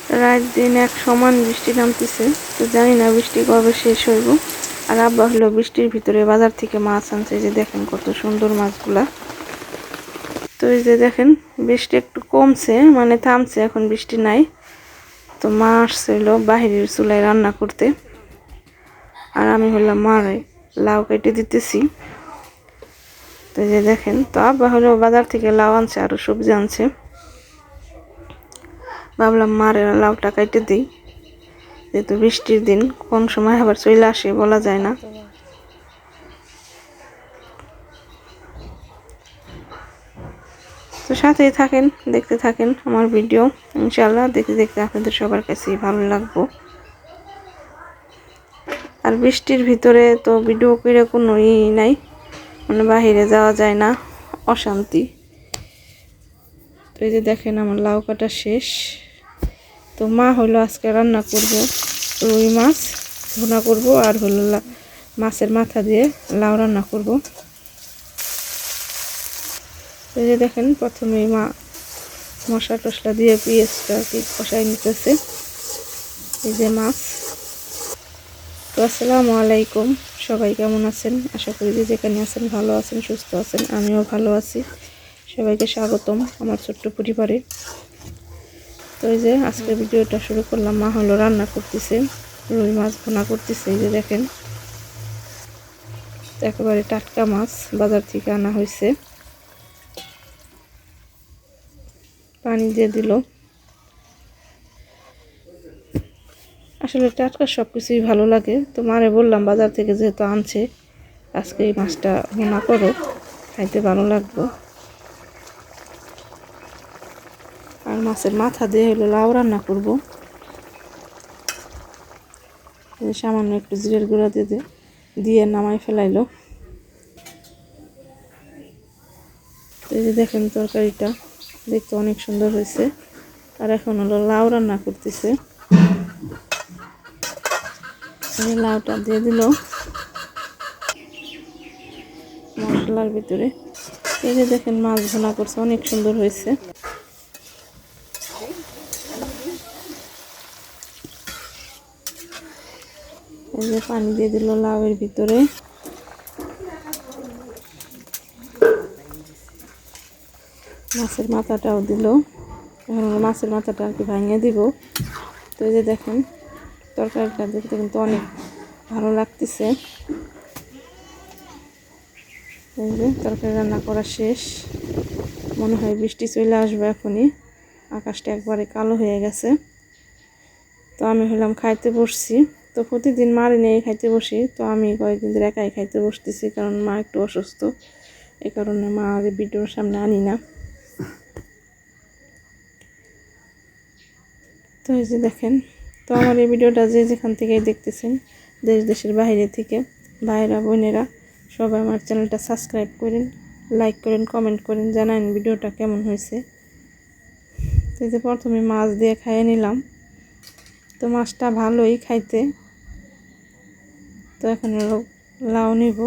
রাত দিন এক সমান বৃষ্টি নামতেছে, তো জানি না বৃষ্টি কবে শেষ হইব। আর আব্বা হলো বৃষ্টির ভিতরে বাজার থেকে মাছ আনছে, যে দেখেন কত সুন্দর মাছগুলা। তো এই যে দেখেন বৃষ্টি একটু কমছে, মানে থামছে, এখন বৃষ্টি নাই। তো মা আসছিল বাহিরের চুলায় রান্না করতে, আর আমি হলাম মারে লাউ কেটে দিতেছি। তো এই যে দেখেন, তো আব্বা হলো বাজার থেকে লাউ আনছে, আরো সবজি আনছে। ভাবলাম মারে লাউটা কেটে দিই, যেহেতু বৃষ্টির দিন, কোন সময় আবার চলে আসে বলা যায় না। তো সাথেই থাকেন, দেখতে থাকেন আমার ভিডিও, ইনশাআল্লাহ দেখতে দেখতে আপনাদের সবার কাছেই ভালো লাগবো। আর বৃষ্টির ভিতরে তো ভিডিও করে কোনো নাই, মানে বাহিরে যাওয়া যায় না, অশান্তি। তো এই যে দেখেন আমার লাউ কাটা শেষ। তো মা হলো আজকে রান্না করব রুই মাছ ভুনা করব, আর হলো মাছের মাথা দিয়ে লাউ রান্না করব। এই যে দেখেন প্রথমে মা মশলা টসলা দিয়ে পেঁয়াজটা কষাই নিতেছে। এই যে মাছ। তো আসসালামু আলাইকুম, সবাই কেমন আছেন? আশা করি যে যেখানে আছেন ভালো আছেন, সুস্থ আছেন। আমিও ভালো আছি। সবাইকে স্বাগতম আমার ছোট্ট পরিবারে। তো এই যে আজকে ভিডিওটা শুরু করলাম। মা হলো রান্না করতেছে, রুই মাছ ভুনা করতেছে। এই যে দেখেন একেবারে টাটকা মাছ বাজার থেকে আনা হয়েছে। পানি দিয়ে দিল। আসলে টাটকা সব কিছুই ভালো লাগে। তো মারে বললাম বাজার থেকে যেহেতু আনছে, আজকে এই মাছটা ভুনা করো, খাইতে ভালো লাগবে। আর মাছের মাথা দিয়ে হলো লাউ রান্না করবো। সামান্য একটু জিরের গুঁড়া দিয়ে নামাই ফেলাইলো। তো এই যে দেখেন তরকারিটা দেখতে অনেক সুন্দর হয়েছে। আর এখন হলো লাউ রান্না করতেছে। লাউটা দিয়ে দিল মশলার ভিতরে। এই যে দেখেন মাছ ভুনা করছে, অনেক সুন্দর হয়েছে। এই যে পানি দিয়ে দিল লাউয়ের ভিতরে। মাছের মাথাটাও দিল। এখন মাছের মাথাটা আর কি ভাঙিয়ে দিব। তো এই যে দেখেন তরকারিটা দেখতে কিন্তু অনেক ভালো লাগতেছে। এই যে তরকারি রান্না করা শেষ। মনে হয় বৃষ্টি চলে আসবে এখনই, আকাশটা একবারে কালো হয়ে গেছে। তো আমি হলাম খাইতে বসছি। তো প্রতিদিন মারে নিয়ে খাইতে বসি, তো আমি কয়েকদিন ধরে একাই খাইতে বসতেছি, কারণ মা একটু অসুস্থ, এই কারণে মা আর ভিডিওর সামনে আনি না। তো এই যে দেখেন, তো আমার এই ভিডিওটা যে যেখান থেকেই দেখতেছেন, দেশ দেশের বাইরে থেকে, ভাইরা বোনেরা সবাই আমার চ্যানেলটা সাবস্ক্রাইব করেন, লাইক করেন, কমেন্ট করেন, জানান ভিডিওটা কেমন হয়েছে। তো এই যে প্রথমে মাছ দিয়ে খাইয়ে নিলাম। তো মাছটা ভালোই খাইতে। তো এখন লাউ নিব।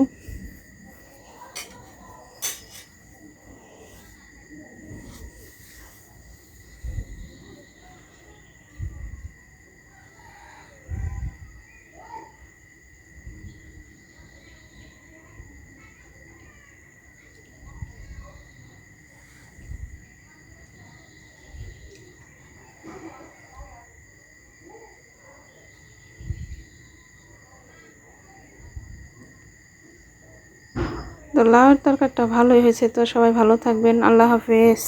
তো লাউয়ের তরকারিটা ভালোই হয়েছে। তো সবাই ভালো থাকবেন, আল্লাহ হাফেজ।